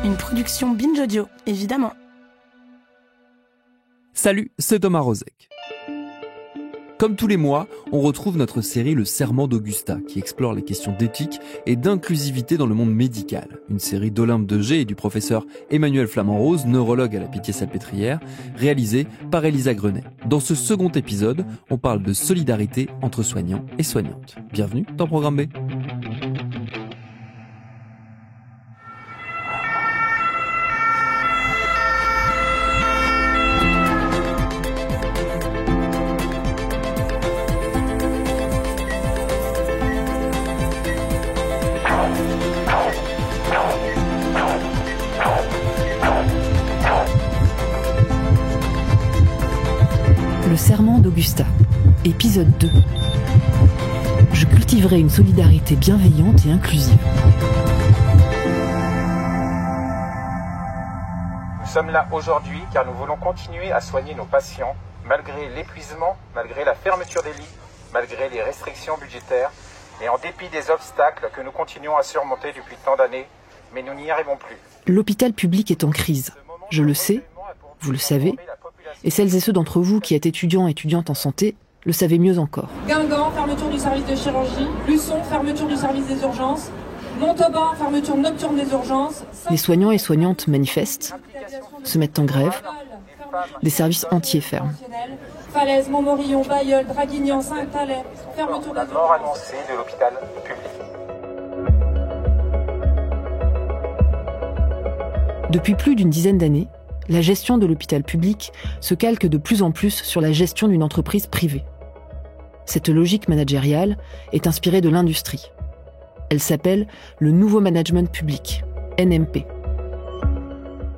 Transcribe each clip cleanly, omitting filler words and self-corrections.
Une production Binge Audio, évidemment. Salut, c'est Thomas Rozek. Comme tous les mois, on retrouve notre série Le Serment d'Augusta, qui explore les questions d'éthique et d'inclusivité dans le monde médical. Une série d'Olympe de G et du professeur Emmanuel Flamand-Rose, neurologue à la Pitié-Salpêtrière, réalisée par Elisa Grenet. Dans ce second épisode, on parle de solidarité entre soignants et soignantes. Bienvenue dans Programme B. Le Serment d'Augusta, épisode 2. Je cultiverai une solidarité bienveillante et inclusive. Nous sommes là aujourd'hui car nous voulons continuer à soigner nos patients, malgré l'épuisement, malgré la fermeture des lits, malgré les restrictions budgétaires et en dépit des obstacles que nous continuons à surmonter depuis tant d'années, mais nous n'y arrivons plus. L'hôpital public est en crise. Je le sais, vous le savez, et celles et ceux d'entre vous qui êtes étudiants et étudiantes en santé le savez mieux encore. Guingamp, fermeture du service de chirurgie. Luçon, fermeture du service des urgences. Montauban, fermeture nocturne des urgences. Les soignants et soignantes manifestent, se mettent en grève, des services entiers ferment. Falaise, Montmorillon, Bailleul, Draguignan, Saint-Calais, fermeture La des mort urgences. annoncée de l'hôpital public. Depuis plus d'une dizaine d'années, la gestion de l'hôpital public se calque de plus en plus sur la gestion d'une entreprise privée. Cette logique managériale est inspirée de l'industrie. Elle s'appelle le Nouveau Management Public, NMP.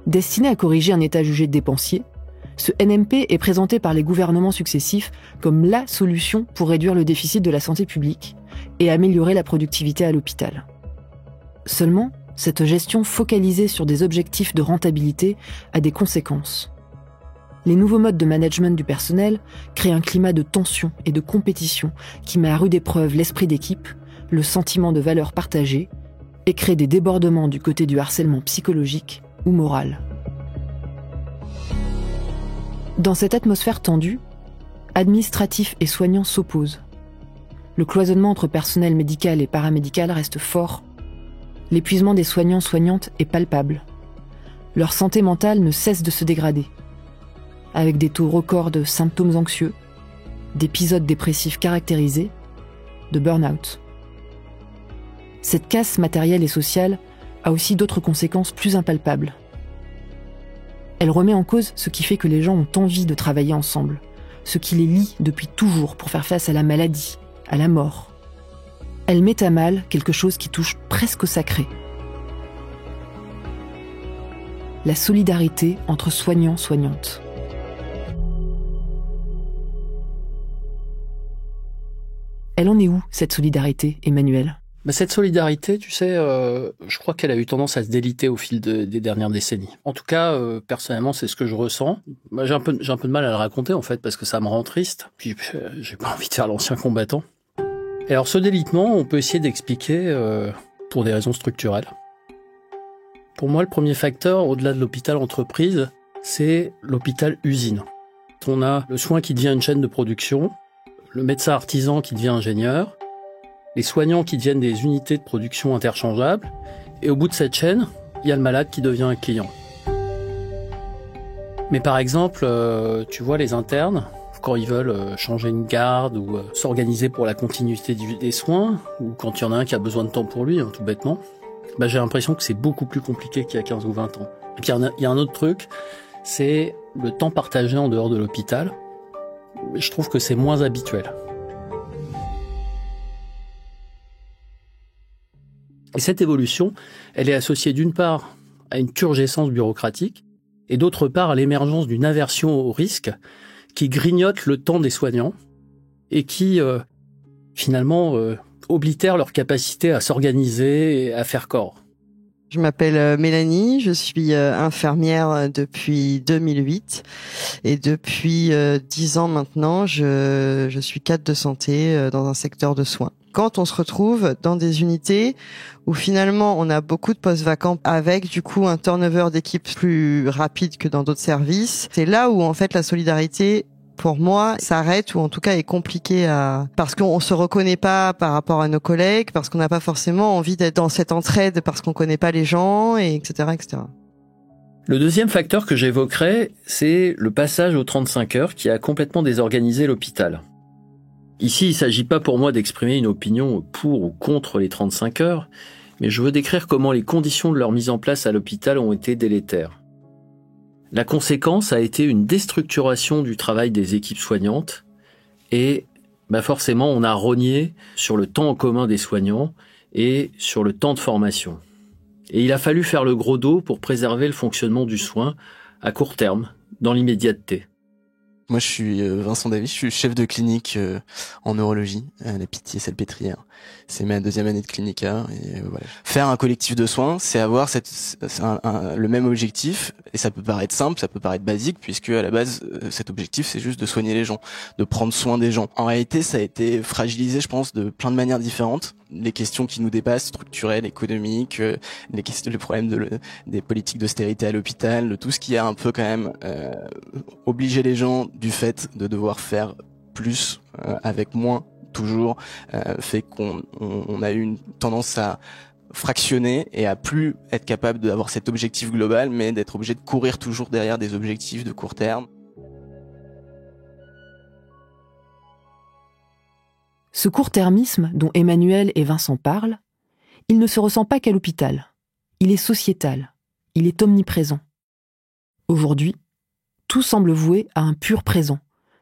Destiné à corriger un état jugé dépensier, ce NMP est présenté par les gouvernements successifs comme la solution pour réduire le déficit de la santé publique et améliorer la productivité à l'hôpital. Seulement, cette gestion focalisée sur des objectifs de rentabilité a des conséquences. Les nouveaux modes de management du personnel créent un climat de tension et de compétition qui met à rude épreuve l'esprit d'équipe, le sentiment de valeur partagée et crée des débordements du côté du harcèlement psychologique ou moral. Dans cette atmosphère tendue, administratifs et soignants s'opposent. Le cloisonnement entre personnel médical et paramédical reste fort. L'épuisement des soignants-soignantes est palpable. Leur santé mentale ne cesse de se dégrader, avec des taux records de symptômes anxieux, d'épisodes dépressifs caractérisés, de burn-out. Cette casse matérielle et sociale a aussi d'autres conséquences plus impalpables. Elle remet en cause ce qui fait que les gens ont envie de travailler ensemble, ce qui les lie depuis toujours pour faire face à la maladie, à la mort. Elle met à mal quelque chose qui touche presque au sacré. La solidarité entre soignants-soignantes. Elle en est où, cette solidarité, Emmanuel ? Cette solidarité, tu sais, je crois qu'elle a eu tendance à se déliter au fil des dernières décennies. En tout cas, personnellement, c'est ce que je ressens. J'ai un peu de mal à le raconter, en fait, parce que ça me rend triste. Puis, j'ai pas envie de faire l'ancien combattant. Et alors, ce délitement, on peut essayer d'expliquer pour des raisons structurelles. Pour moi, le premier facteur, au-delà de l'hôpital-entreprise, c'est l'hôpital-usine. On a le soin qui devient une chaîne de production, le médecin artisan qui devient ingénieur, les soignants qui deviennent des unités de production interchangeables, et au bout de cette chaîne, il y a le malade qui devient un client. Mais par exemple, tu vois les internes, quand ils veulent changer une garde ou s'organiser pour la continuité des soins, ou quand il y en a un qui a besoin de temps pour lui, tout bêtement, j'ai l'impression que c'est beaucoup plus compliqué qu'il y a 15 ou 20 ans. Et puis il y a un autre truc, c'est le temps partagé en dehors de l'hôpital. Je trouve que c'est moins habituel. Et cette évolution, elle est associée d'une part à une turgescence bureaucratique et d'autre part à l'émergence d'une aversion au risque qui grignote le temps des soignants et qui, finalement, oblitère leur capacité à s'organiser et à faire corps. Je m'appelle Mélanie, je suis infirmière depuis 2008 et depuis 10 ans maintenant, je suis cadre de santé dans un secteur de soins. quand on se retrouve dans des unités où finalement on a beaucoup de postes vacants avec du coup un turnover d'équipe plus rapide que dans d'autres services, c'est là où en fait la solidarité pour moi s'arrête, ou en tout cas est compliquée parce qu'on se reconnaît pas par rapport à nos collègues, parce qu'on n'a pas forcément envie d'être dans cette entraide, parce qu'on connaît pas les gens, et etc., etc. Le deuxième facteur que j'évoquerai, c'est le passage aux 35 heures qui a complètement désorganisé l'hôpital. Ici, il ne s'agit pas pour moi d'exprimer une opinion pour ou contre les 35 heures, mais je veux décrire comment les conditions de leur mise en place à l'hôpital ont été délétères. La conséquence a été une déstructuration du travail des équipes soignantes et forcément on a rogné sur le temps en commun des soignants et sur le temps de formation. Et il a fallu faire le gros dos pour préserver le fonctionnement du soin à court terme, dans l'immédiateté. Moi, je suis Vincent Davy, je suis chef de clinique en neurologie à la Pitié-Salpêtrière. C'est ma 2e année de clinica. Et voilà. Faire un collectif de soins, c'est avoir le même objectif. Et ça peut paraître simple, ça peut paraître basique, puisque à la base, cet objectif, c'est juste de soigner les gens, de prendre soin des gens. En réalité, ça a été fragilisé, je pense, de plein de manières différentes. Les questions qui nous dépassent, structurelles, économiques, les problèmes des politiques d'austérité à l'hôpital, de tout ce qui a un peu quand même obligé les gens du fait de devoir faire plus avec moins toujours, fait qu'on a eu une tendance à fractionner et à plus être capable d'avoir cet objectif global, mais d'être obligé de courir toujours derrière des objectifs de court terme. Ce court-termisme dont Emmanuel et Vincent parlent, il ne se ressent pas qu'à l'hôpital. Il est sociétal. Il est omniprésent. Aujourd'hui, tout semble voué à un pur présent,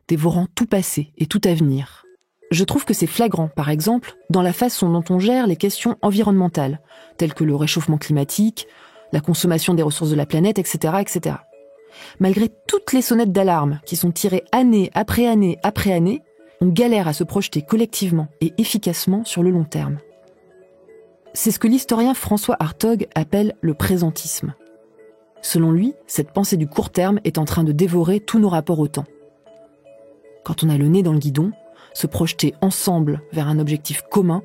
dévorant tout passé et tout avenir. Je trouve que c'est flagrant, par exemple, dans la façon dont on gère les questions environnementales, telles que le réchauffement climatique, la consommation des ressources de la planète, etc., etc. Malgré toutes les sonnettes d'alarme qui sont tirées année après année après année, on galère à se projeter collectivement et efficacement sur le long terme. C'est ce que l'historien François Hartog appelle le présentisme. Selon lui, cette pensée du court terme est en train de dévorer tous nos rapports au temps. Quand on a le nez dans le guidon, se projeter ensemble vers un objectif commun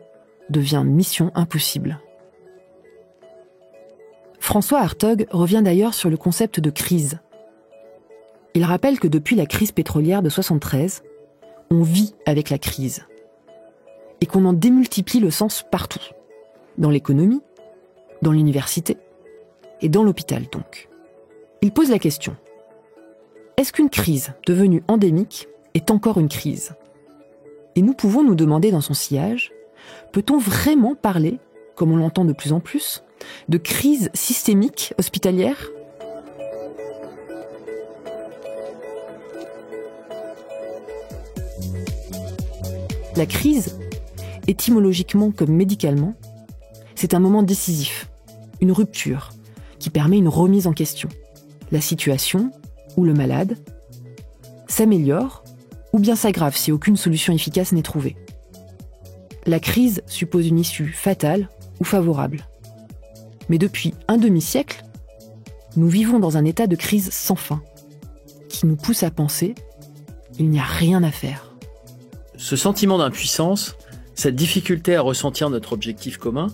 devient mission impossible. François Hartog revient d'ailleurs sur le concept de crise. Il rappelle que depuis la crise pétrolière de 1973, on vit avec la crise et qu'on en démultiplie le sens partout, dans l'économie, dans l'université et dans l'hôpital donc. Il pose la question: est-ce qu'une crise devenue endémique est encore une crise ? Et nous pouvons nous demander dans son sillage, peut-on vraiment parler, comme on l'entend de plus en plus, de crise systémique hospitalière ? La crise, étymologiquement comme médicalement, c'est un moment décisif, une rupture, qui permet une remise en question. La situation, ou le malade, s'améliore ou bien s'aggrave si aucune solution efficace n'est trouvée. La crise suppose une issue fatale ou favorable. Mais depuis un demi-siècle, nous vivons dans un état de crise sans fin, qui nous pousse à penser qu'il n'y a rien à faire. Ce sentiment d'impuissance, cette difficulté à ressentir notre objectif commun,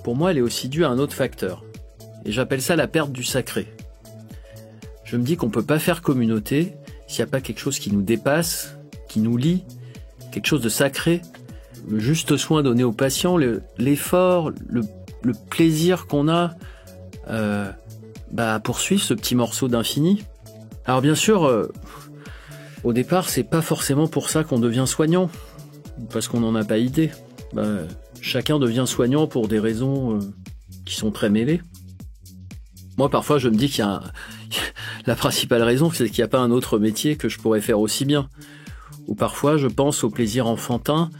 pour moi, elle est aussi due à un autre facteur. Et j'appelle ça la perte du sacré. Je me dis qu'on ne peut pas faire communauté s'il n'y a pas quelque chose qui nous dépasse, qui nous lie, quelque chose de sacré, le juste soin donné aux patients, l'effort, le plaisir qu'on a à poursuivre ce petit morceau d'infini. Alors bien sûr, au départ, c'est pas forcément pour ça qu'on devient soignant, parce qu'on n'en a pas idée. Chacun devient soignant pour des raisons qui sont très mêlées. Moi, parfois, je me dis la principale raison, c'est qu'il n'y a pas un autre métier que je pourrais faire aussi bien. Ou parfois, je pense au plaisir enfantin,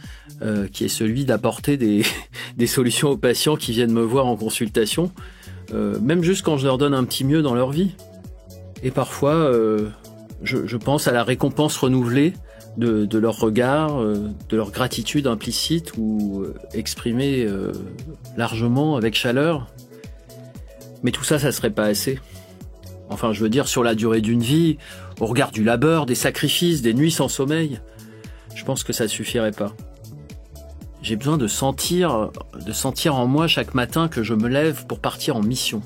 qui est celui d'apporter des solutions aux patients qui viennent me voir en consultation, même juste quand je leur donne un petit mieux dans leur vie. Et parfois, je pense à la récompense renouvelée de leur regard, de leur gratitude implicite ou exprimée largement avec chaleur. Mais tout ça, ça serait pas assez. Enfin, je veux dire, sur la durée d'une vie, au regard du labeur, des sacrifices, des nuits sans sommeil, je pense que ça suffirait pas. J'ai besoin de sentir en moi chaque matin que je me lève pour partir en mission.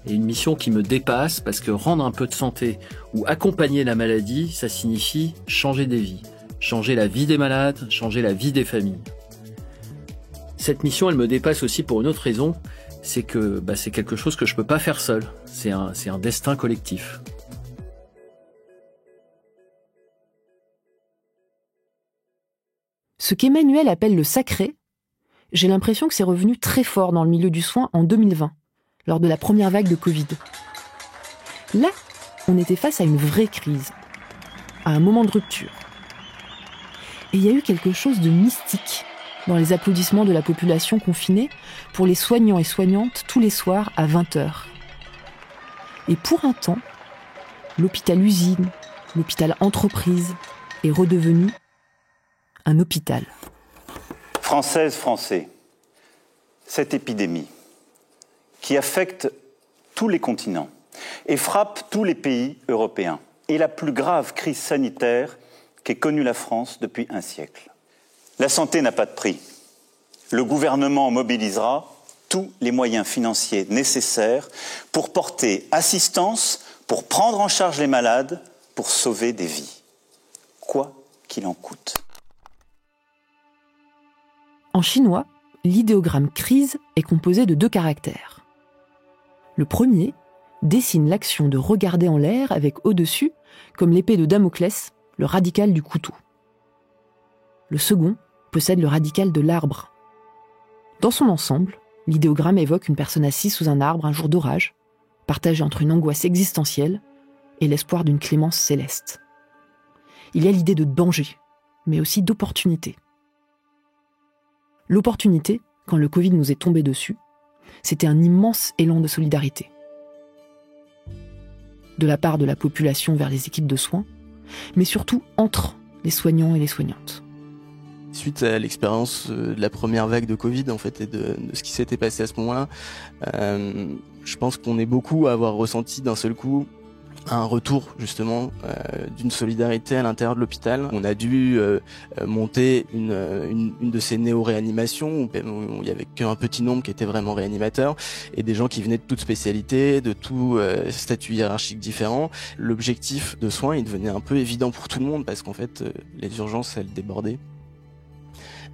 Et une mission qui me dépasse parce que rendre un peu de santé ou accompagner la maladie, ça signifie changer des vies. Changer la vie des malades, changer la vie des familles. Cette mission, elle me dépasse aussi pour une autre raison, c'est que c'est quelque chose que je peux pas faire seul. C'est un destin collectif. Ce qu'Emmanuel appelle le sacré, j'ai l'impression que c'est revenu très fort dans le milieu du soin en 2020, lors de la première vague de Covid. Là, on était face à une vraie crise, à un moment de rupture. Et il y a eu quelque chose de mystique dans les applaudissements de la population confinée pour les soignants et soignantes tous les soirs à 20h. Et pour un temps, l'hôpital-usine, l'hôpital-entreprise est redevenu un hôpital. Françaises, Français, cette épidémie qui affecte tous les continents et frappe tous les pays européens est la plus grave crise sanitaire qu'ait connue la France depuis un siècle. La santé n'a pas de prix. Le gouvernement mobilisera tous les moyens financiers nécessaires pour porter assistance, pour prendre en charge les malades, pour sauver des vies, quoi qu'il en coûte. En chinois, l'idéogramme crise est composé de 2 caractères. Le premier dessine l'action de regarder en l'air avec au-dessus, comme l'épée de Damoclès, le radical du couteau. Le second possède le radical de l'arbre. Dans son ensemble, l'idéogramme évoque une personne assise sous un arbre un jour d'orage, partagée entre une angoisse existentielle et l'espoir d'une clémence céleste. Il y a l'idée de danger, mais aussi d'opportunité. L'opportunité, quand le Covid nous est tombé dessus, c'était un immense élan de solidarité. De la part de la population vers les équipes de soins, mais surtout entre les soignants et les soignantes. Suite à l'expérience de la première vague de Covid, en fait, et de ce qui s'était passé à ce moment-là, je pense qu'on est beaucoup à avoir ressenti d'un seul coup un retour justement d'une solidarité à l'intérieur de l'hôpital. On a dû monter une de ces néo-réanimations où il y avait qu'un petit nombre qui était vraiment réanimateurs et des gens qui venaient de toutes spécialités, de tout statut hiérarchique différent. L'objectif de soins, il devenait un peu évident pour tout le monde parce qu'en fait les urgences, elles débordaient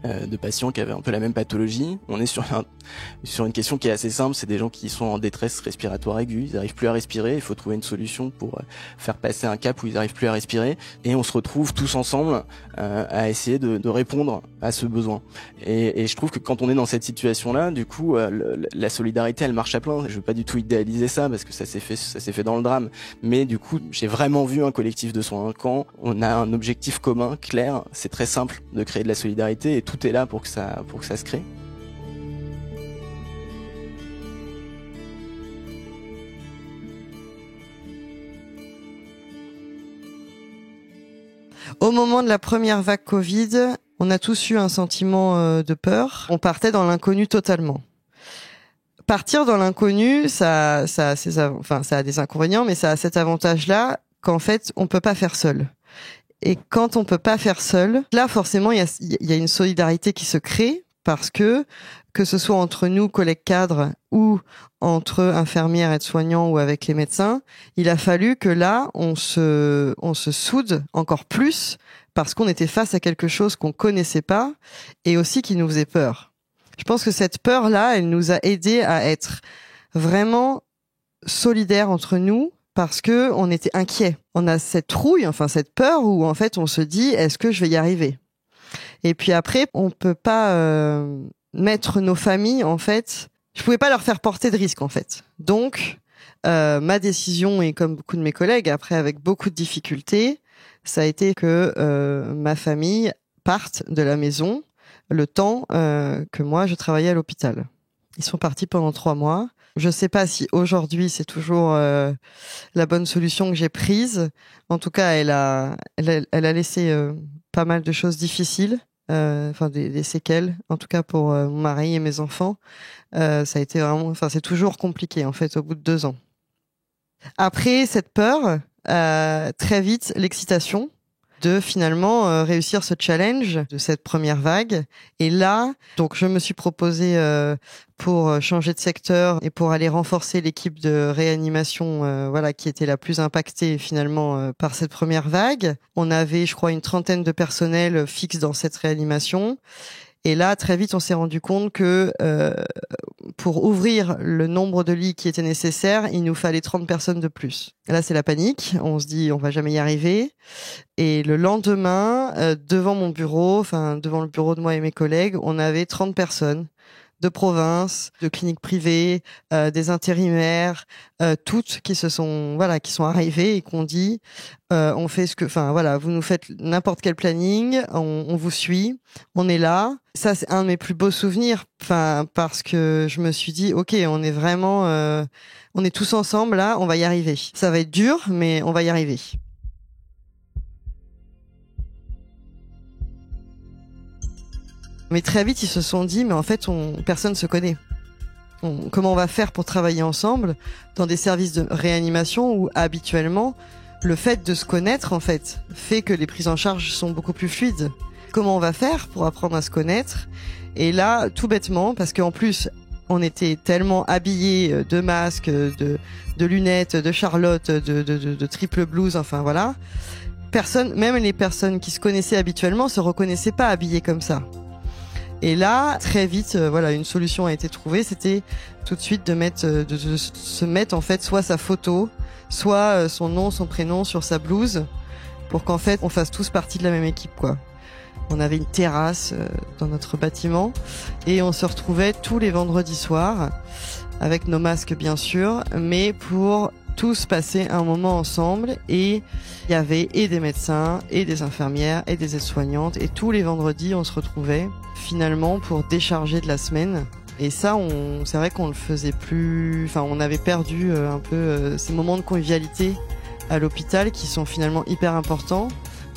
de patients qui avaient un peu la même pathologie. On est sur une question qui est assez simple, c'est des gens qui sont en détresse respiratoire aiguë, ils n'arrivent plus à respirer, il faut trouver une solution pour faire passer un cap où ils n'arrivent plus à respirer, et on se retrouve tous ensemble à essayer de répondre à ce besoin. Et je trouve que quand on est dans cette situation-là, du coup, la solidarité, elle marche à plein. Je veux pas du tout idéaliser ça, parce que ça s'est fait dans le drame, mais du coup, j'ai vraiment vu un collectif de soins. Quand on a un objectif commun, clair, c'est très simple de créer de la solidarité, et tout est là pour que ça se crée. Au moment de la première vague Covid, on a tous eu un sentiment de peur. On partait dans l'inconnu totalement. Partir dans l'inconnu, ça a des inconvénients, mais ça a cet avantage-là qu'en fait, on peut pas faire seul. Et quand on peut pas faire seul, là, forcément, il y a une solidarité qui se crée parce que ce soit entre nous, collègues cadres, ou entre infirmières, aides-soignants ou avec les médecins, il a fallu que là, on se soude encore plus parce qu'on était face à quelque chose qu'on connaissait pas et aussi qui nous faisait peur. Je pense que cette peur-là, elle nous a aidés à être vraiment solidaires entre nous parce que on était inquiets. On a cette trouille, enfin cette peur où en fait on se dit est-ce que je vais y arriver ? Et puis après, on peut pas mettre nos familles en fait. Je pouvais pas leur faire porter de risque en fait. Donc ma décision, et comme beaucoup de mes collègues, après avec beaucoup de difficultés, ça a été que ma famille parte de la maison le temps que moi je travaillais à l'hôpital. Ils sont partis pendant 3 mois. Je sais pas si aujourd'hui c'est toujours la bonne solution que j'ai prise. En tout cas, elle a laissé pas mal de choses difficiles, enfin des séquelles. En tout cas pour mon mari et mes enfants, ça a été vraiment, enfin c'est toujours compliqué en fait au bout de 2 ans. Après cette peur, très vite l'excitation. de finalement réussir ce challenge de cette première vague. Et là, donc je me suis proposée pour changer de secteur et pour aller renforcer l'équipe de réanimation, qui était la plus impactée finalement par cette première vague. On avait, je crois, une trentaine de personnels fixes dans cette réanimation. Et là, très vite, on s'est rendu compte que pour ouvrir le nombre de lits qui était nécessaire, il nous fallait 30 personnes de plus. Et là, c'est la panique. On se dit, on va jamais y arriver. Et le lendemain, devant mon bureau, devant le bureau de moi et mes collègues, on avait 30 personnes de province, de cliniques privées, des intérimaires, toutes qui sont arrivées et qu'on dit on fait vous nous faites n'importe quel planning, on vous suit, on est là. Ça, c'est un de mes plus beaux souvenirs, parce que je me suis dit OK, on est vraiment on est tous ensemble là, on va y arriver. Ça va être dur, mais on va y arriver. Mais très vite, ils se sont dit, mais en fait, personne se connaît. Comment on va faire pour travailler ensemble dans des services de réanimation où, habituellement, le fait de se connaître, en fait que les prises en charge sont beaucoup plus fluides. Comment on va faire pour apprendre à se connaître? Et là, tout bêtement, parce qu'en plus, on était tellement habillés de masques, de lunettes, de Charlotte, de triple blouse, personne, même les personnes qui se connaissaient habituellement, se reconnaissaient pas habillées comme ça. Et là, très vite, une solution a été trouvée. C'était tout de suite de se mettre en fait soit sa photo, soit son nom, son prénom sur sa blouse, pour qu'en fait on fasse tous partie de la même équipe, quoi. On avait une terrasse dans notre bâtiment et on se retrouvait tous les vendredis soirs avec nos masques bien sûr, mais pour tous passer un moment ensemble. Et il y avait et des médecins et des infirmières et des aides-soignantes, et tous les vendredis on se retrouvait finalement pour décharger de la semaine. Et ça, c'est vrai qu'on le faisait plus, on avait perdu un peu ces moments de convivialité à l'hôpital qui sont finalement hyper importants,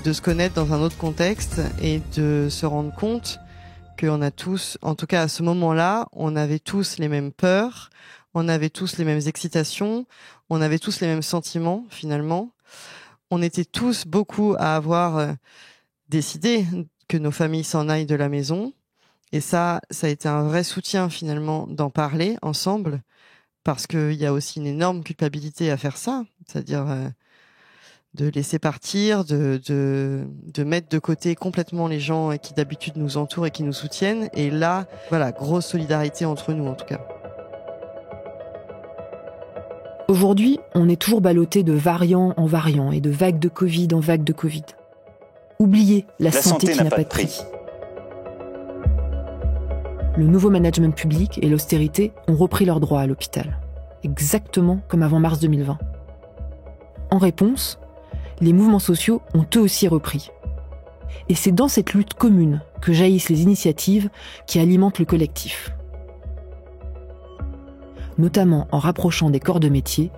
de se connaître dans un autre contexte et de se rendre compte qu'on a tous, en tout cas à ce moment-là, on avait tous les mêmes peurs, on avait tous les mêmes excitations, on avait tous les mêmes sentiments finalement. On était tous beaucoup à avoir décidé que nos familles s'en aillent de la maison. Et ça a été un vrai soutien finalement d'en parler ensemble, parce qu'il y a aussi une énorme culpabilité à faire ça, c'est-à-dire de laisser partir, de mettre de côté complètement les gens qui d'habitude nous entourent et qui nous soutiennent. Et là, grosse solidarité entre nous en tout cas. Aujourd'hui, on est toujours ballotté de variants en variants et de vagues de Covid en vagues de Covid. Oubliez la santé qui n'a pas de prix. Le nouveau management public et l'austérité ont repris leurs droits à l'hôpital, exactement comme avant mars 2020. En réponse, les mouvements sociaux ont eux aussi repris. Et c'est dans cette lutte commune que jaillissent les initiatives qui alimentent le collectif. Notamment en rapprochant des corps de métier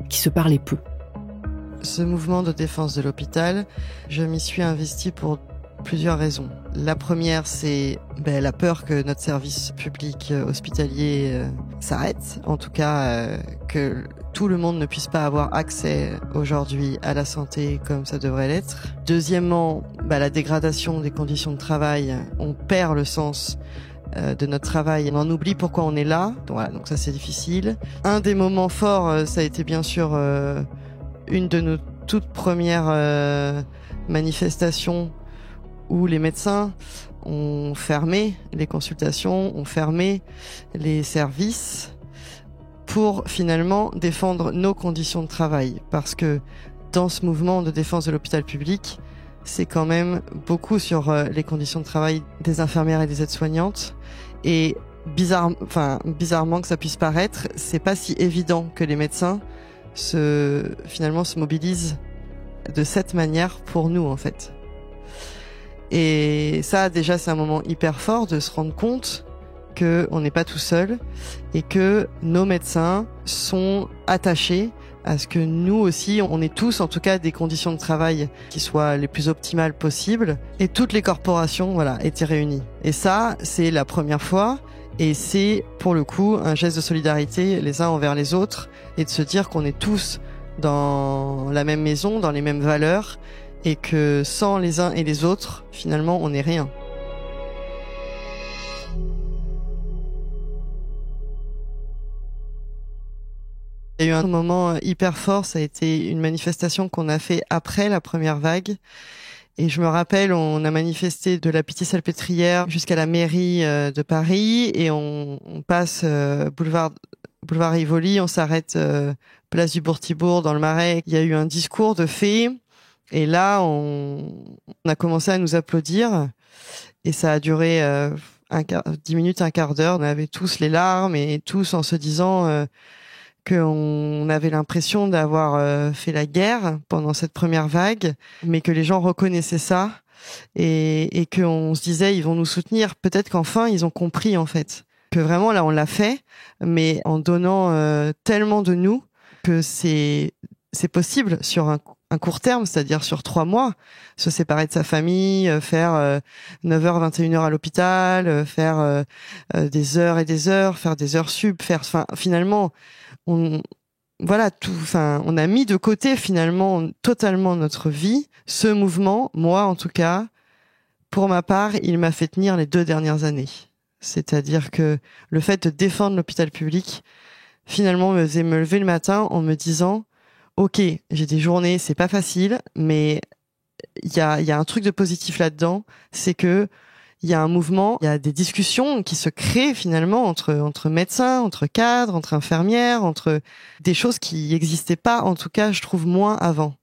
qui se parlaient peu. Ce mouvement de défense de l'hôpital, je m'y suis investie pour plusieurs raisons. La première, c'est la peur que notre service public hospitalier s'arrête. En tout cas, que tout le monde ne puisse pas avoir accès aujourd'hui à la santé comme ça devrait l'être. Deuxièmement, la dégradation des conditions de travail. On perd le sens de notre travail. On en oublie pourquoi on est là. Donc ça, c'est difficile. Un des moments forts, ça a été bien sûr une de nos toutes premières manifestations où les médecins ont fermé les consultations, ont fermé les services pour finalement défendre nos conditions de travail. Parce que dans ce mouvement de défense de l'hôpital public, c'est quand même beaucoup sur les conditions de travail des infirmières et des aides-soignantes. Et bizarrement que ça puisse paraître, c'est pas si évident que les médecins se mobilisent de cette manière pour nous en fait. Et ça, déjà, c'est un moment hyper fort de se rendre compte qu'on n'est pas tout seul et que nos médecins sont attachés à ce que nous aussi, on ait tous, en tout cas, des conditions de travail qui soient les plus optimales possibles. Et toutes les corporations, étaient réunies. Et ça, c'est la première fois. Et c'est, pour le coup, un geste de solidarité les uns envers les autres et de se dire qu'on est tous dans la même maison, dans les mêmes valeurs et que sans les uns et les autres, finalement, on n'est rien. Il y a eu un moment hyper fort, ça a été une manifestation qu'on a fait après la première vague. Et je me rappelle, on a manifesté de la Pitié-Salpêtrière jusqu'à la mairie de Paris et on passe boulevard Rivoli, on s'arrête place du Bourg-Tibourg dans le Marais. Il y a eu un discours de fait et là on a commencé à nous applaudir et ça a duré 10 minutes, un quart d'heure. On avait tous les larmes et tous en se disant qu'on avait l'impression d'avoir fait la guerre pendant cette première vague, mais que les gens reconnaissaient ça et qu'on se disait ils vont nous soutenir. Peut-être qu'enfin ils ont compris en fait que vraiment là on l'a fait, mais en donnant tellement de nous que c'est possible sur un court terme, c'est-à-dire sur 3 mois, se séparer de sa famille, faire 9h, 21h à l'hôpital, faire des heures et des heures, faire des heures sup, finalement on a mis de côté finalement totalement notre vie. Ce mouvement, moi en tout cas, pour ma part, il m'a fait tenir les 2 dernières années. C'est-à-dire que le fait de défendre l'hôpital public, finalement, me faisait me lever le matin en me disant ok, j'ai des journées, c'est pas facile, mais il y a un truc de positif là-dedans, c'est que il y a un mouvement, il y a des discussions qui se créent finalement entre médecins, entre cadres, entre infirmières, entre des choses qui n'existaient pas, en tout cas, je trouve moins avant.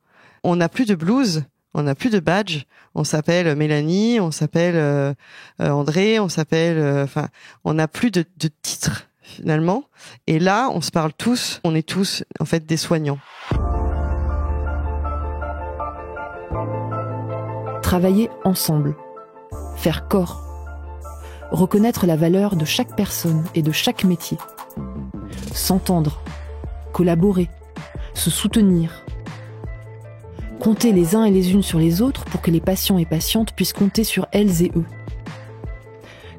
On n'a plus de blouse, on n'a plus de badge, on s'appelle Mélanie, on s'appelle André, on s'appelle, on n'a plus de titre finalement. Et là, on se parle tous, on est tous en fait des soignants. Travailler ensemble. Faire corps, reconnaître la valeur de chaque personne et de chaque métier, s'entendre, collaborer, se soutenir, compter les uns et les unes sur les autres pour que les patients et patientes puissent compter sur elles et eux.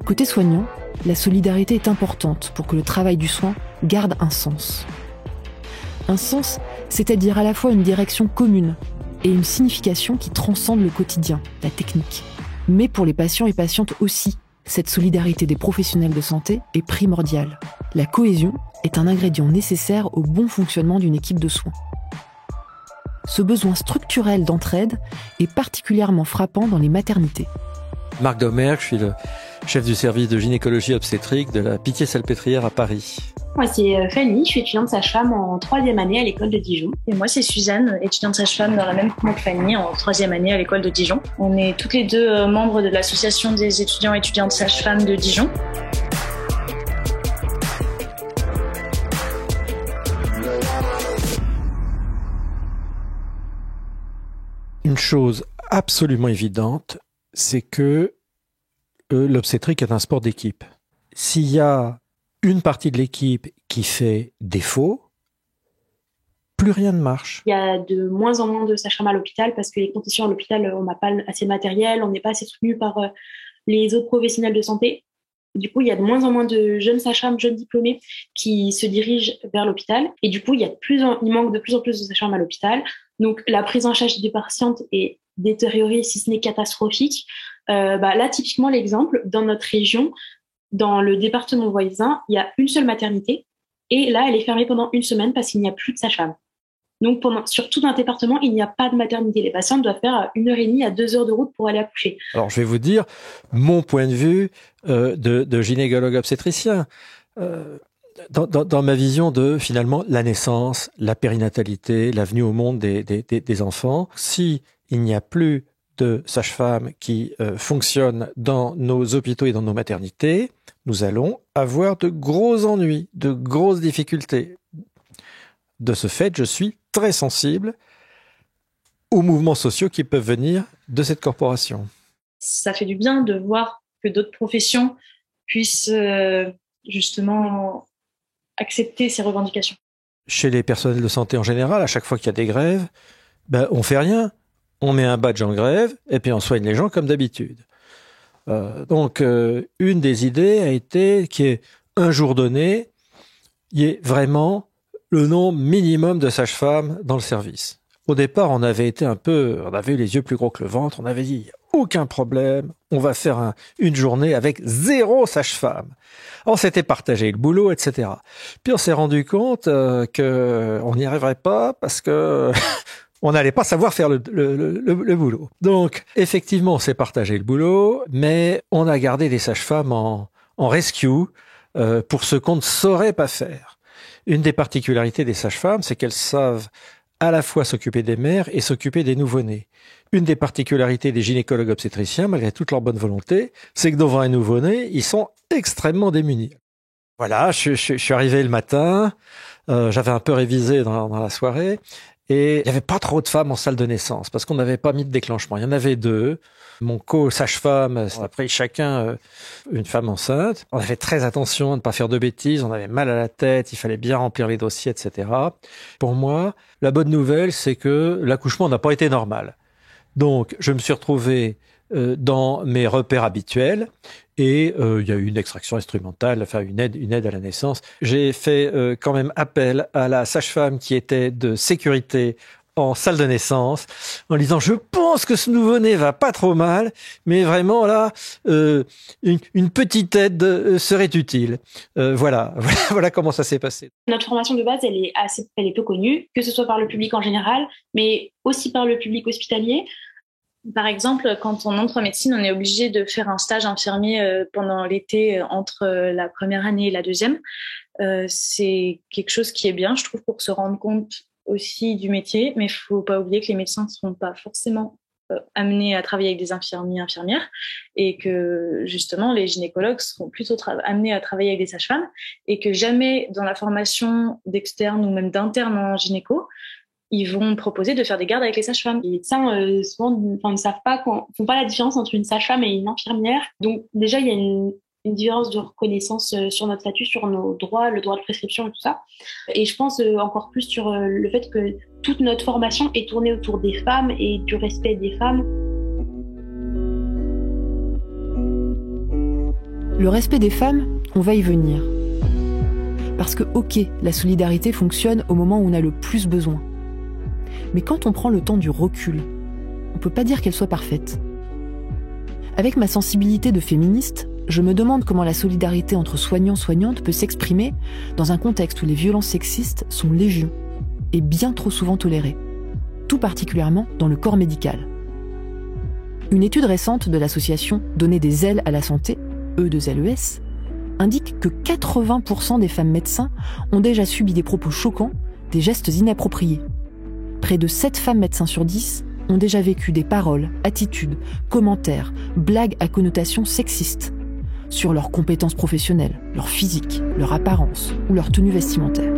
Côté soignant, la solidarité est importante pour que le travail du soin garde un sens. Un sens, c'est-à-dire à la fois une direction commune et une signification qui transcende le quotidien, la technique. Mais pour les patients et patientes aussi, cette solidarité des professionnels de santé est primordiale. La cohésion est un ingrédient nécessaire au bon fonctionnement d'une équipe de soins. Ce besoin structurel d'entraide est particulièrement frappant dans les maternités. Marc Domergue, je suis le chef du service de gynécologie obstétrique de la Pitié-Salpêtrière à Paris. Moi, c'est Fanny, je suis étudiante sage-femme en 3e année à l'école de Dijon. Et moi, c'est Suzanne, étudiante sage-femme dans la même promo que Fanny, en 3e année à l'école de Dijon. On est toutes les deux membres de l'association des étudiants et étudiantes sages-femmes de Dijon. Une chose absolument évidente, c'est que l'obstétrique est un sport d'équipe. S'il y a une partie de l'équipe qui fait défaut, plus rien ne marche. Il y a de moins en moins de sages-femmes à l'hôpital parce que les conditions à l'hôpital, on n'a pas assez de matériel, on n'est pas assez soutenu par les autres professionnels de santé. Du coup, il y a de moins en moins de jeunes sages-femmes, jeunes diplômés qui se dirigent vers l'hôpital. Et du coup, il manque de plus en plus de sages-femmes à l'hôpital. Donc, la prise en charge des patientes est détériorée, si ce n'est catastrophique. Là, typiquement, l'exemple, dans notre région, dans le département voisin, il y a une seule maternité. Et là, elle est fermée pendant 1 semaine parce qu'il n'y a plus de sages-femmes. Donc, sur tout un département, il n'y a pas de maternité. Les patientes doivent faire 1h30 à 2 heures de route pour aller accoucher. Alors, je vais vous dire mon point de vue de gynécologue obstétricien. Dans ma vision de, finalement, la naissance, la périnatalité, la venue au monde des enfants, si il n'y a plus de sages-femmes qui fonctionnent dans nos hôpitaux et dans nos maternités, nous allons avoir de gros ennuis, de grosses difficultés. De ce fait, je suis très sensible aux mouvements sociaux qui peuvent venir de cette corporation. Ça fait du bien de voir que d'autres professions puissent justement accepter ces revendications. Chez les personnels de santé en général, à chaque fois qu'il y a des grèves, on fait rien. On met un badge en grève et puis on soigne les gens comme d'habitude. Donc, une des idées a été qu'il y ait un jour donné, il y ait vraiment le nombre minimum de sages-femmes dans le service. Au départ, on avait eu les yeux plus gros que le ventre, on avait dit aucun problème, on va faire une journée avec 0 sage-femme. On s'était partagé le boulot, etc. Puis on s'est rendu compte que on n'y arriverait pas parce que on n'allait pas savoir faire le boulot. Donc, effectivement, on s'est partagé le boulot, mais on a gardé des sages-femmes en rescue pour ce qu'on ne saurait pas faire. Une des particularités des sages-femmes, c'est qu'elles savent à la fois s'occuper des mères et s'occuper des nouveau-nés. Une des particularités des gynécologues obstétriciens, malgré toute leur bonne volonté, c'est que devant un nouveau-né, ils sont extrêmement démunis. Voilà, je suis arrivé le matin, j'avais un peu révisé dans la soirée, et il n'y avait pas trop de femmes en salle de naissance, parce qu'on n'avait pas mis de déclenchement. Il y en avait 2. Mon co-sage-femme, on a pris chacun une femme enceinte. On avait très attention à ne pas faire de bêtises, on avait mal à la tête, il fallait bien remplir les dossiers, etc. Pour moi, la bonne nouvelle, c'est que l'accouchement n'a pas été normal. Donc, je me suis retrouvé dans mes repères habituels et il y a eu une extraction instrumentale, enfin une aide à la naissance. J'ai fait quand même appel à la sage-femme qui était de sécurité en salle de naissance, en disant je pense que ce nouveau-né va pas trop mal, mais vraiment là, une petite aide serait utile. Voilà comment ça s'est passé. Notre formation de base, elle est peu connue, que ce soit par le public en général, mais aussi par le public hospitalier. Par exemple, quand on entre en médecine, on est obligé de faire un stage infirmier pendant l'été entre la première année et la deuxième. C'est quelque chose qui est bien, je trouve, pour se rendre compte aussi du métier, mais il ne faut pas oublier que les médecins ne seront pas forcément amenés à travailler avec des infirmiers, infirmières, et que justement les gynécologues seront plutôt amenés à travailler avec des sages-femmes, et que jamais dans la formation d'externe ou même d'interne en gynéco, ils vont proposer de faire des gardes avec les sages-femmes. Les médecins souvent ne savent pas, font pas la différence entre une sage-femme et une infirmière. Donc déjà il y a une différence de reconnaissance sur notre statut, sur nos droits, le droit de prescription et tout ça. Et je pense encore plus sur le fait que toute notre formation est tournée autour des femmes et du respect des femmes. Le respect des femmes, on va y venir. Parce que ok, la solidarité fonctionne au moment où on a le plus besoin. Mais quand on prend le temps du recul, on ne peut pas dire qu'elle soit parfaite. Avec ma sensibilité de féministe, je me demande comment la solidarité entre soignants-soignantes peut s'exprimer dans un contexte où les violences sexistes sont légion et bien trop souvent tolérées, tout particulièrement dans le corps médical. Une étude récente de l'association Donner des ailes à la santé, E2LES, indique que 80% des femmes médecins ont déjà subi des propos choquants, des gestes inappropriés. Près de 7 femmes médecins sur 10 ont déjà vécu des paroles, attitudes, commentaires, blagues à connotation sexiste sur leurs compétences professionnelles, leur physique, leur apparence ou leur tenue vestimentaire.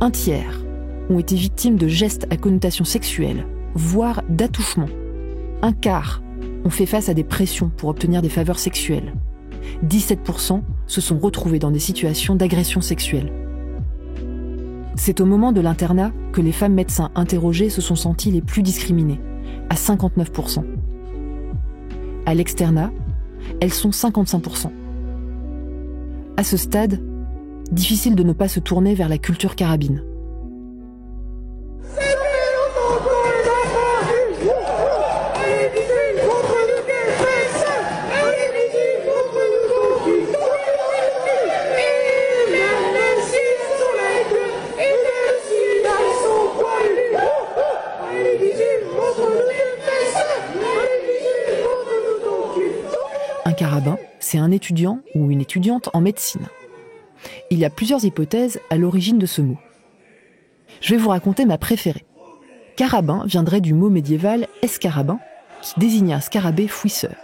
Un tiers ont été victimes de gestes à connotation sexuelle, voire d'attouchements. Un quart ont fait face à des pressions pour obtenir des faveurs sexuelles. 17% se sont retrouvés dans des situations d'agression sexuelle. C'est au moment de l'internat que les femmes médecins interrogées se sont senties les plus discriminées, à 59%. À l'externat, elles sont 55%. À ce stade, difficile de ne pas se tourner vers la culture carabine. Un carabin, c'est un étudiant ou une étudiante en médecine. Il y a plusieurs hypothèses à l'origine de ce mot. Je vais vous raconter ma préférée. Carabin viendrait du mot médiéval escarabin, qui désignait un scarabée fouisseur.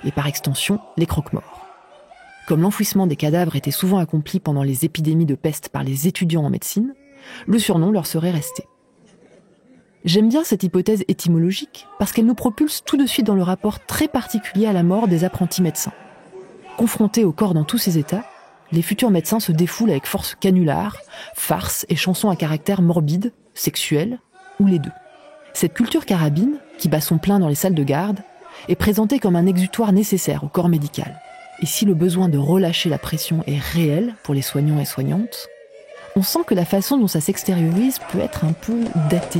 Et par extension, les croque-morts. Comme l'enfouissement des cadavres était souvent accompli pendant les épidémies de peste par les étudiants en médecine, le surnom leur serait resté. J'aime bien cette hypothèse étymologique parce qu'elle nous propulse tout de suite dans le rapport très particulier à la mort des apprentis médecins. Confrontés au corps dans tous ses états, les futurs médecins se défoulent avec force canular, farces et chansons à caractère morbide, sexuel, ou les deux. Cette culture carabine, qui bat son plein dans les salles de garde, est présentée comme un exutoire nécessaire au corps médical. Et si le besoin de relâcher la pression est réel pour les soignants et soignantes, on sent que la façon dont ça s'extériorise peut être un peu datée.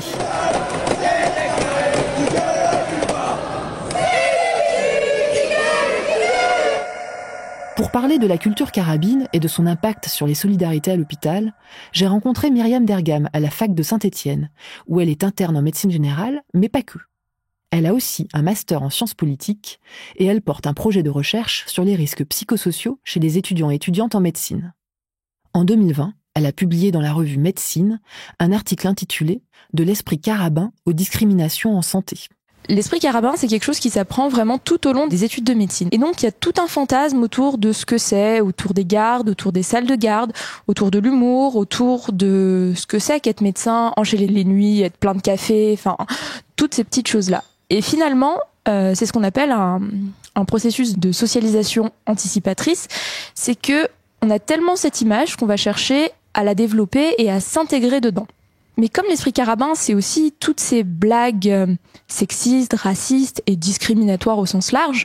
Pour parler de la culture carabine et de son impact sur les solidarités à l'hôpital, j'ai rencontré Myriam Dergam à la fac de Saint-Étienne, où elle est interne en médecine générale, mais pas que. Elle a aussi un master en sciences politiques et elle porte un projet de recherche sur les risques psychosociaux chez les étudiants et étudiantes en médecine. En 2020, elle a publié dans la revue Médecine un article intitulé « De l'esprit carabin aux discriminations en santé ». L'esprit carabin, c'est quelque chose qui s'apprend vraiment tout au long des études de médecine. Et donc, il y a tout un fantasme autour de ce que c'est, autour des gardes, autour des salles de garde, autour de l'humour, autour de ce que c'est qu'être médecin, enchaîner les nuits, être plein de café, enfin, toutes ces petites choses-là. Et finalement, c'est ce qu'on appelle un processus de socialisation anticipatrice. C'est que on a tellement cette image qu'on va chercher à la développer et à s'intégrer dedans. Mais comme l'esprit carabin, c'est aussi toutes ces blagues sexistes, racistes et discriminatoires au sens large.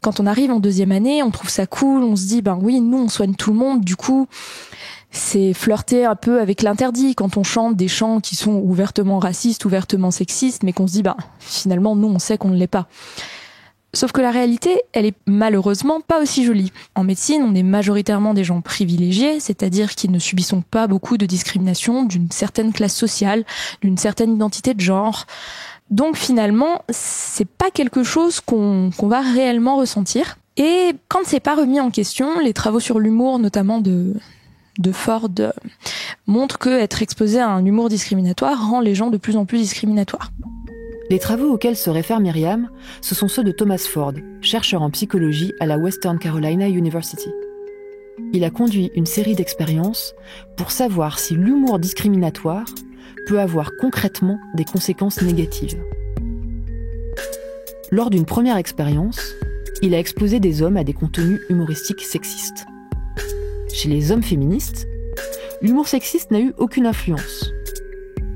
Quand on arrive en deuxième année, on trouve ça cool, on se dit, ben oui, nous on soigne tout le monde, du coup, c'est flirter un peu avec l'interdit quand on chante des chants qui sont ouvertement racistes, ouvertement sexistes, mais qu'on se dit, ben finalement, nous on sait qu'on ne l'est pas. Sauf que la réalité, elle est malheureusement pas aussi jolie. En médecine, on est majoritairement des gens privilégiés, c'est-à-dire qui ne subissons pas beaucoup de discrimination d'une certaine classe sociale, d'une certaine identité de genre. Donc finalement, c'est pas quelque chose qu'on va réellement ressentir. Et quand c'est pas remis en question, les travaux sur l'humour, notamment de Ford, montrent que être exposé à un humour discriminatoire rend les gens de plus en plus discriminatoires. Les travaux auxquels se réfère Myriam, ce sont ceux de Thomas Ford, chercheur en psychologie à la Western Carolina University. Il a conduit une série d'expériences pour savoir si l'humour discriminatoire peut avoir concrètement des conséquences négatives. Lors d'une première expérience, il a exposé des hommes à des contenus humoristiques sexistes. Chez les hommes féministes, l'humour sexiste n'a eu aucune influence.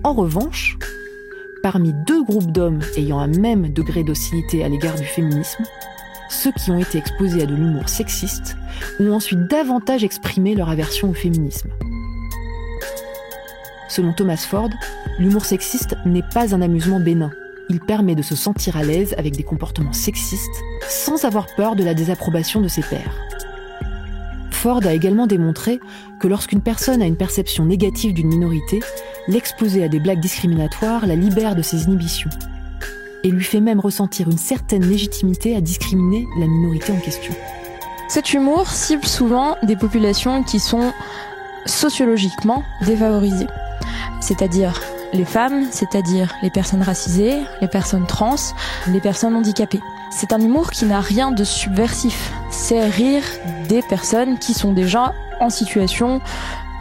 En revanche, parmi deux groupes d'hommes ayant un même degré d'hostilité à l'égard du féminisme, ceux qui ont été exposés à de l'humour sexiste ont ensuite davantage exprimé leur aversion au féminisme. Selon Thomas Ford, l'humour sexiste n'est pas un amusement bénin. Il permet de se sentir à l'aise avec des comportements sexistes sans avoir peur de la désapprobation de ses pairs. Ford a également démontré que lorsqu'une personne a une perception négative d'une minorité, l'exposer à des blagues discriminatoires la libère de ses inhibitions et lui fait même ressentir une certaine légitimité à discriminer la minorité en question. Cet humour cible souvent des populations qui sont sociologiquement défavorisées, c'est-à-dire les femmes, c'est-à-dire les personnes racisées, les personnes trans, les personnes handicapées. C'est un humour qui n'a rien de subversif. C'est rire des personnes qui sont déjà en situation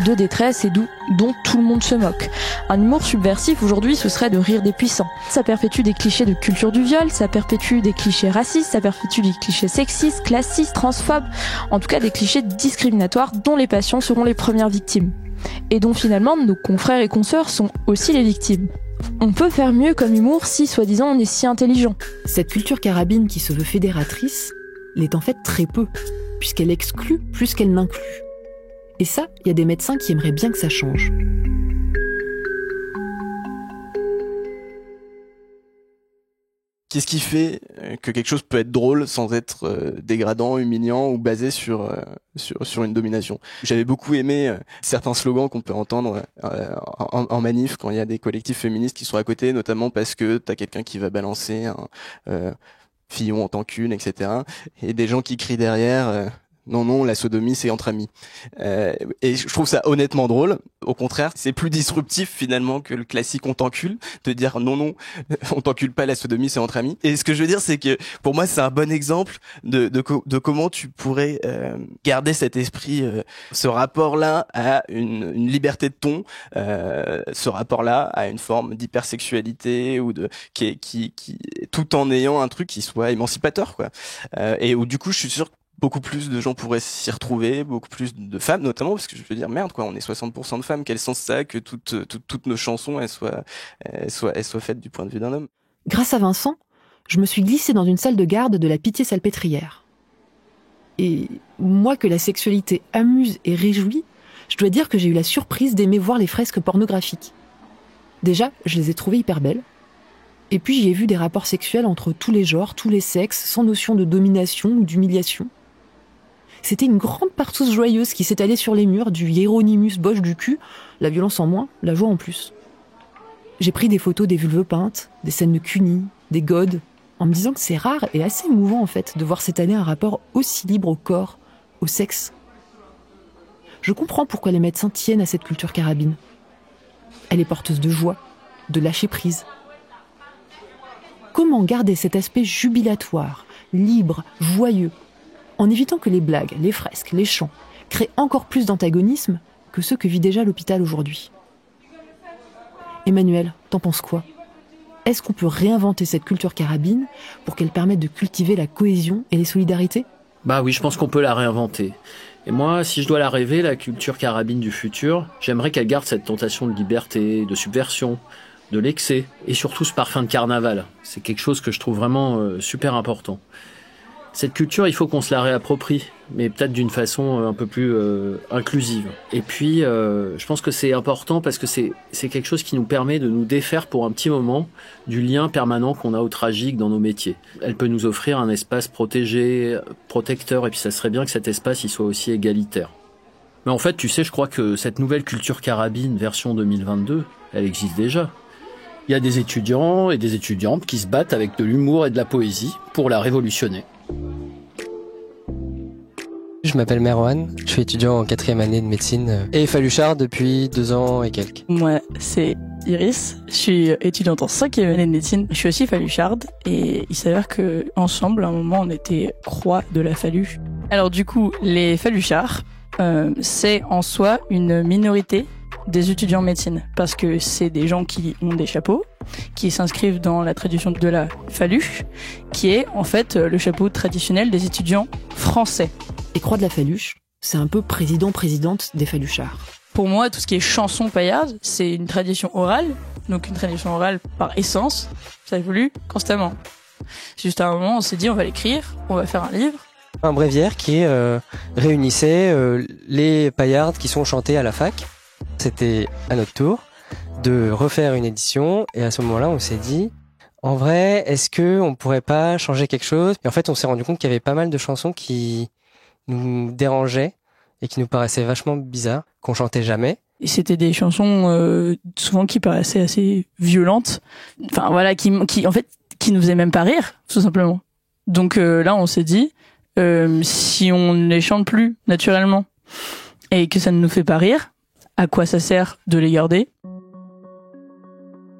de détresse et dont tout le monde se moque. Un humour subversif aujourd'hui, ce serait de rire des puissants. Ça perpétue des clichés de culture du viol, ça perpétue des clichés racistes, ça perpétue des clichés sexistes, classistes, transphobes, en tout cas des clichés discriminatoires dont les patients seront les premières victimes. Et dont finalement nos confrères et consoeurs sont aussi les victimes. On peut faire mieux comme humour si, soi-disant, on est si intelligent. Cette culture carabine qui se veut fédératrice l'est en fait très peu, puisqu'elle exclut plus qu'elle n'inclut. Et ça, il y a des médecins qui aimeraient bien que ça change. Qu'est-ce qui fait que quelque chose peut être drôle sans être dégradant, humiliant ou basé sur une domination? J'avais beaucoup aimé certains slogans qu'on peut entendre en manif quand il y a des collectifs féministes qui sont à côté, notamment parce que t'as quelqu'un qui va balancer un Fillon en tant qu'une, etc. Et des gens qui crient derrière non, la sodomie, c'est entre amis. Et je trouve ça honnêtement drôle. Au contraire, c'est plus disruptif finalement que le classique on t'encule, de dire non, on t'encule pas, la sodomie, c'est entre amis. Et ce que je veux dire, c'est que pour moi, c'est un bon exemple de comment tu pourrais garder cet esprit, ce rapport-là à une liberté de ton, ce rapport-là à une forme d'hypersexualité ou qui tout en ayant un truc qui soit émancipateur, quoi. Et où du coup, je suis sûr que beaucoup plus de gens pourraient s'y retrouver, beaucoup plus de femmes notamment, parce que je veux dire, merde, quoi, on est 60% de femmes, quel sens ça a que toutes nos chansons elles soient faites du point de vue d'un homme. Grâce à Vincent, je me suis glissée dans une salle de garde de la Pitié-Salpêtrière. Et moi que la sexualité amuse et réjouit, Je dois dire que j'ai eu la surprise d'aimer voir les fresques pornographiques. Déjà, je les ai trouvées hyper belles. Et puis j'y ai vu des rapports sexuels entre tous les genres, tous les sexes, sans notion de domination ou d'humiliation. C'était une grande partouze joyeuse qui s'étalait sur les murs, du Hieronymus Bosch du cul, la violence en moins, la joie en plus. J'ai pris des photos des vulves peintes, des scènes de cunis, des godes, en me disant que c'est rare et assez émouvant en fait de voir s'étaler un rapport aussi libre au corps, au sexe. Je comprends pourquoi les médecins tiennent à cette culture carabine. Elle est porteuse de joie, de lâcher prise. Comment garder cet aspect jubilatoire, libre, joyeux, en évitant que les blagues, les fresques, les chants créent encore plus d'antagonisme que ceux que vit déjà l'hôpital aujourd'hui? Emmanuel, t'en penses quoi? Est-ce qu'on peut réinventer cette culture carabine pour qu'elle permette de cultiver la cohésion et les solidarités? Bah oui, je pense qu'on peut la réinventer. Et moi, si je dois la rêver, la culture carabine du futur, j'aimerais qu'elle garde cette tentation de liberté, de subversion, de l'excès, et surtout ce parfum de carnaval. C'est quelque chose que je trouve vraiment super important. Cette culture, il faut qu'on se la réapproprie, mais peut-être d'une façon un peu plus inclusive. Et puis, je pense que c'est important parce que c'est quelque chose qui nous permet de nous défaire pour un petit moment du lien permanent qu'on a au tragique dans nos métiers. Elle peut nous offrir un espace protégé, protecteur, et puis ça serait bien que cet espace il soit aussi égalitaire. Mais en fait, tu sais, je crois que cette nouvelle culture carabine version 2022, elle existe déjà. Il y a des étudiants et des étudiantes qui se battent avec de l'humour et de la poésie pour la révolutionner. Je m'appelle Merwan, je suis étudiant en 4e année de médecine et Faluchard depuis 2 ans et quelques. Moi, c'est Iris, je suis étudiante en 5e année de médecine. Je suis aussi Falucharde et il s'avère que ensemble, à un moment, on était croix de la Falu. Alors du coup, les Faluchards, c'est en soi une minorité des étudiants en médecine parce que c'est des gens qui ont des chapeaux, qui s'inscrivent dans la tradition de la Faluche, qui est en fait le chapeau traditionnel des étudiants français. Et Croix de la Faluche, c'est un peu présidente des Faluchards. Pour moi, tout ce qui est chanson paillarde, c'est une tradition orale, donc une tradition orale par essence, ça évolue constamment. Juste à un moment, on s'est dit on va l'écrire, on va faire un livre. Un bréviaire qui réunissait les paillardes qui sont chantées à la fac. C'était à notre tour de refaire une édition et à ce moment-là, on s'est dit en vrai, est-ce que on pourrait pas changer quelque chose? Et en fait, on s'est rendu compte qu'il y avait pas mal de chansons qui nous dérangeaient et qui nous paraissaient vachement bizarres, qu'on chantait jamais. Et c'était des chansons souvent qui paraissaient assez violentes, enfin voilà, qui en fait qui nous faisaient même pas rire, tout simplement. Donc là, on s'est dit si on ne les chante plus naturellement et que ça ne nous fait pas rire, à quoi ça sert de les garder?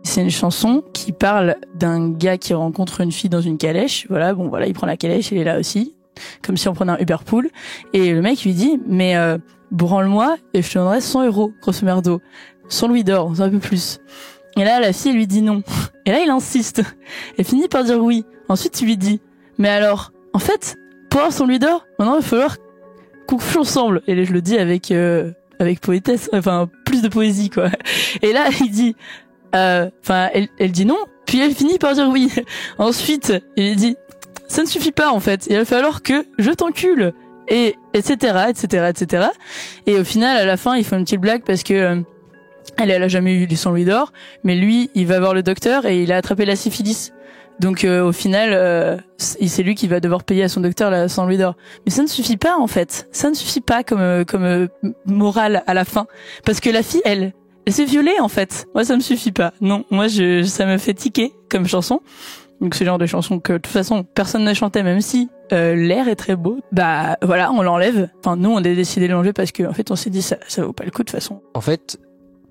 C'est une chanson qui parle d'un gars qui rencontre une fille dans une calèche. Voilà, bon voilà, il prend la calèche, il est là aussi, comme si on prenait un Uberpool. Et le mec lui dit, mais branle-moi et je te donnerai 100 €, grosso merdo. 100 louis d'or, un peu plus. Et là, la fille lui dit non. Et là, il insiste. Elle finit par dire oui. Ensuite, il lui dit, mais alors, en fait, pour avoir 100 louis d'or, maintenant, il va falloir qu'on couche ensemble. Et là, je le dis avec poétesse, enfin, plus de poésie, quoi. Et là, il dit, elle dit non, puis elle finit par dire oui. Ensuite, il dit, ça ne suffit pas, en fait. Il va falloir que je t'encule. Et, etc., etc., etc. Et au final, à la fin, il fait une petite blague parce que, elle a jamais eu les 100 louis d'or, mais lui, il va voir le docteur et il a attrapé la syphilis. Donc, au final, c'est lui qui va devoir payer à son docteur la 100 louis d'or. Mais ça ne suffit pas, en fait. Ça ne suffit pas comme morale à la fin. Parce que la fille, elle s'est violée, en fait. Moi, ça me suffit pas. Non, moi, ça me fait tiquer comme chanson. Donc, ce genre de chanson que, de toute façon, personne n'a chanté, même si l'air est très beau. Bah, voilà, on l'enlève. Enfin, nous, on a décidé de l'enlever parce que, en fait, on s'est dit, ça vaut pas le coup, de toute façon. En fait,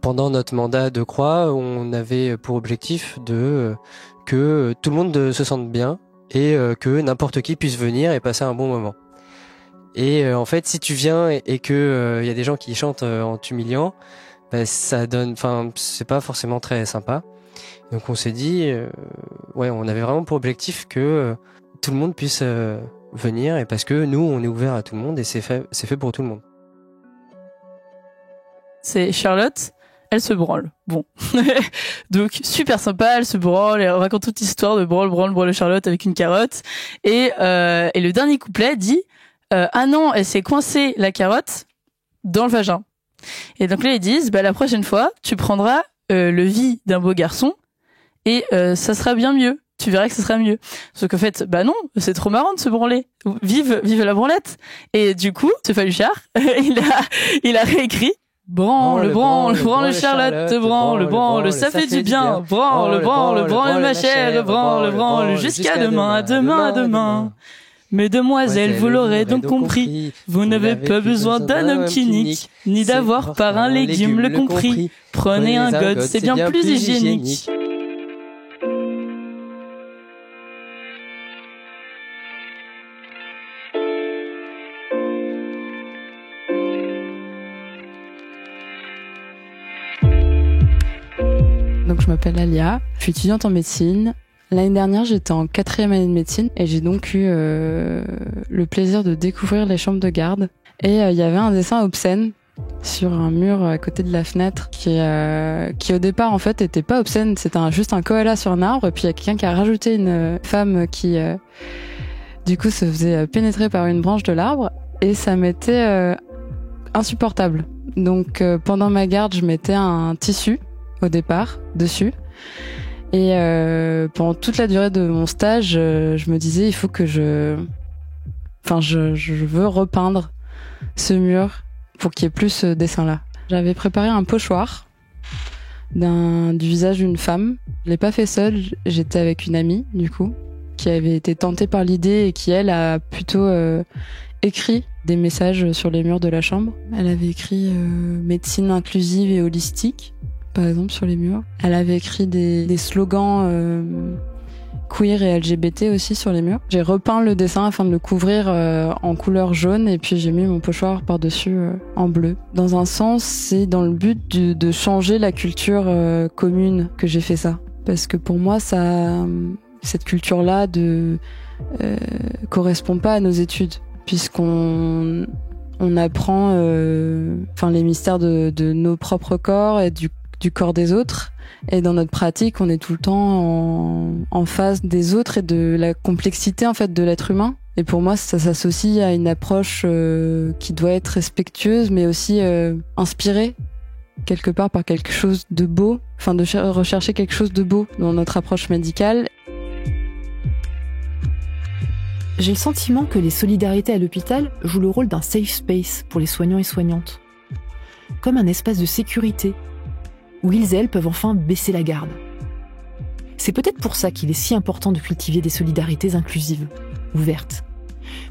pendant notre mandat de Croix, on avait pour objectif que tout le monde se sente bien et que n'importe qui puisse venir et passer un bon moment. Et en fait, si tu viens et que y a des gens qui chantent en t'humiliant, bah, ça donne, enfin, c'est pas forcément très sympa. Donc on s'est dit, on avait vraiment pour objectif que tout le monde puisse venir, et parce que nous, on est ouvert à tout le monde et c'est fait pour tout le monde. C'est Charlotte. Elle se branle. Bon. Donc, super sympa, elle se branle, elle raconte toute l'histoire de branle Charlotte avec une carotte. Et le dernier couplet dit, ah non, elle s'est coincée la carotte dans le vagin. Et donc là, ils disent, la prochaine fois, tu prendras le vie d'un beau garçon et ça sera bien mieux. Tu verras que ça sera mieux. Sauf qu'en fait, non, c'est trop marrant de se branler. Vive la branlette. Et du coup, ce Faluchard, il a réécrit branle Charlotte, branle, ça fait du bien. Branle ma chère, branle jusqu'à demain, à demain. Mesdemoiselles, vous l'aurez donc compris, vous n'avez pas besoin d'un homme qui nique, ni d'avoir par un légume le compris. Prenez un god, c'est bien plus hygiénique. Donc je m'appelle Alia, je suis étudiante en médecine. L'année dernière, j'étais en 4e année de médecine et j'ai donc eu le plaisir de découvrir les chambres de garde. Et il y avait un dessin obscène sur un mur à côté de la fenêtre qui au départ en fait était pas obscène, c'était juste un koala sur un arbre. Et puis il y a quelqu'un qui a rajouté une femme qui du coup se faisait pénétrer par une branche de l'arbre et ça m'était insupportable. Donc pendant ma garde, je mettais un tissu au départ dessus. Et pendant toute la durée de mon stage, je me disais il faut que je veux repeindre ce mur pour qu'il y ait plus ce dessin-là. J'avais préparé un pochoir du visage d'une femme. Je l'ai pas fait seule, j'étais avec une amie du coup qui avait été tentée par l'idée et qui elle a plutôt écrit des messages sur les murs de la chambre. Elle avait écrit médecine inclusive et holistique, par exemple, sur les murs. Elle avait écrit des slogans queer et LGBT aussi sur les murs. J'ai repeint le dessin afin de le couvrir en couleur jaune et puis j'ai mis mon pochoir par-dessus en bleu. Dans un sens, c'est dans le but de changer la culture commune que j'ai fait ça. Parce que pour moi, cette culture-là correspond pas à nos études, puisqu'on apprend les mystères de nos propres corps et du corps des autres. Et dans notre pratique, on est tout le temps en face des autres et de la complexité en fait de l'être humain. Et pour moi, ça s'associe à une approche qui doit être respectueuse, mais aussi inspirée quelque part par quelque chose de beau. Enfin, de rechercher quelque chose de beau dans notre approche médicale. J'ai le sentiment que les solidarités à l'hôpital jouent le rôle d'un safe space pour les soignants et soignantes. Comme un espace de sécurité où ils et elles peuvent enfin baisser la garde. C'est peut-être pour ça qu'il est si important de cultiver des solidarités inclusives, ouvertes,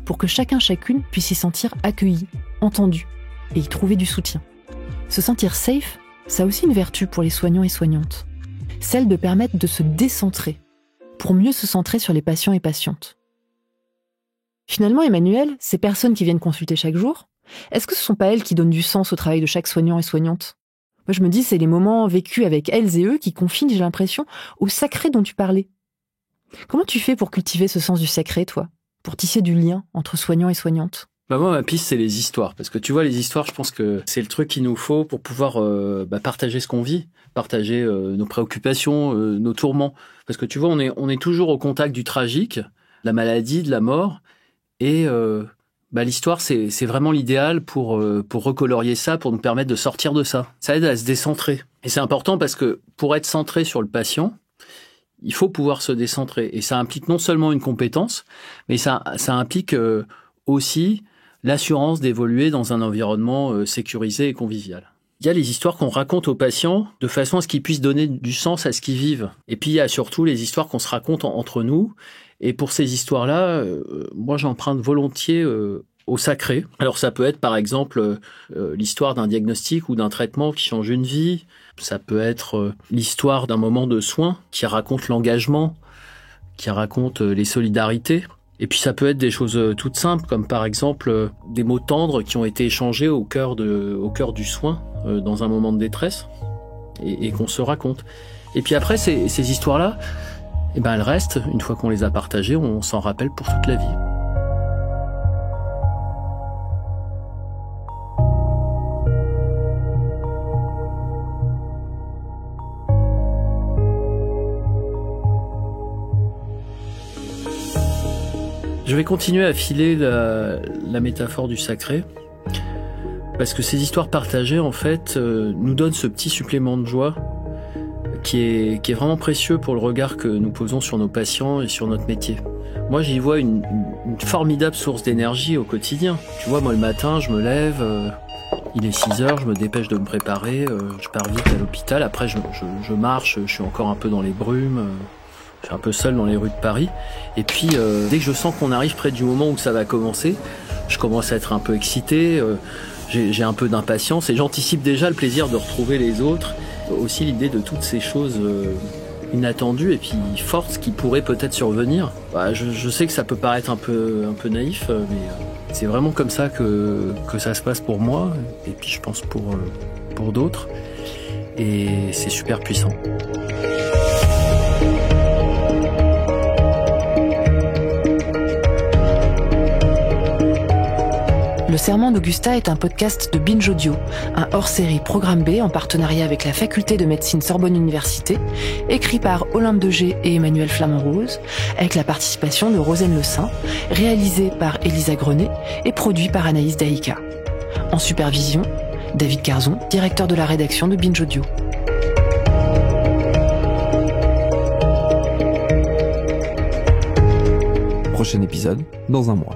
pour que chacune puisse s'y sentir accueilli, entendu et y trouver du soutien. Se sentir safe, ça a aussi une vertu pour les soignants et soignantes, celle de permettre de se décentrer, pour mieux se centrer sur les patients et patientes. Finalement, Emmanuel, ces personnes qui viennent consulter chaque jour, est-ce que ce sont pas elles qui donnent du sens au travail de chaque soignant et soignante ? Moi, je me dis, c'est les moments vécus avec elles et eux qui confinent, j'ai l'impression, au sacré dont tu parlais. Comment tu fais pour cultiver ce sens du sacré, toi ? Pour tisser du lien entre soignants et soignantes ? Moi, ma piste, c'est les histoires. Parce que tu vois, les histoires, je pense que c'est le truc qu'il nous faut pour pouvoir partager ce qu'on vit, partager nos préoccupations, nos tourments. Parce que tu vois, on est toujours au contact du tragique, de la maladie, de la mort. Et l'histoire, c'est vraiment l'idéal pour recolorier ça, pour nous permettre de sortir de ça. Ça aide à se décentrer. Et c'est important parce que pour être centré sur le patient, il faut pouvoir se décentrer. Et ça implique non seulement une compétence, mais ça implique aussi l'assurance d'évoluer dans un environnement sécurisé et convivial. Il y a les histoires qu'on raconte aux patients de façon à ce qu'ils puissent donner du sens à ce qu'ils vivent. Et puis il y a surtout les histoires qu'on se raconte entre nous. Et pour ces histoires-là, moi j'emprunte volontiers au sacré. Alors ça peut être par exemple l'histoire d'un diagnostic ou d'un traitement qui change une vie. Ça peut être l'histoire d'un moment de soin qui raconte l'engagement, qui raconte les solidarités. Et puis ça peut être des choses toutes simples, comme par exemple des mots tendres qui ont été échangés au cœur du soin dans un moment de détresse et qu'on se raconte. Et puis après, ces histoires-là, elles restent, une fois qu'on les a partagées, on s'en rappelle pour toute la vie. Je vais continuer à filer la métaphore du sacré, Parce que ces histoires partagées, en fait, nous donnent ce petit supplément de joie qui est vraiment précieux pour le regard que nous posons sur nos patients et sur notre métier. Moi, j'y vois une formidable source d'énergie au quotidien. Tu vois, moi, le matin, je me lève, il est 6h, je me dépêche de me préparer, je pars vite à l'hôpital. Après, je marche, je suis encore un peu dans les brumes, je suis un peu seul dans les rues de Paris. Et puis, dès que je sens qu'on arrive près du moment où ça va commencer, je commence à être un peu excité, j'ai un peu d'impatience et j'anticipe déjà le plaisir de retrouver les autres. Aussi l'idée de toutes ces choses inattendues et puis fortes qui pourraient peut-être survenir. Je sais que ça peut paraître un peu naïf, mais c'est vraiment comme ça que ça se passe pour moi et puis je pense pour d'autres. Et c'est super puissant. Le Serment d'Augusta est un podcast de Binge Audio, un hors-série Programme B en partenariat avec la faculté de médecine Sorbonne Université, écrit par Olympe de G et Emmanuel Flamand-Rose, avec la participation de Rosane Le Saint, réalisé par Elisa Grenet et produit par Anaïs Daïka. En supervision, David Carzon, directeur de la rédaction de Binge Audio. Prochain épisode, dans un mois.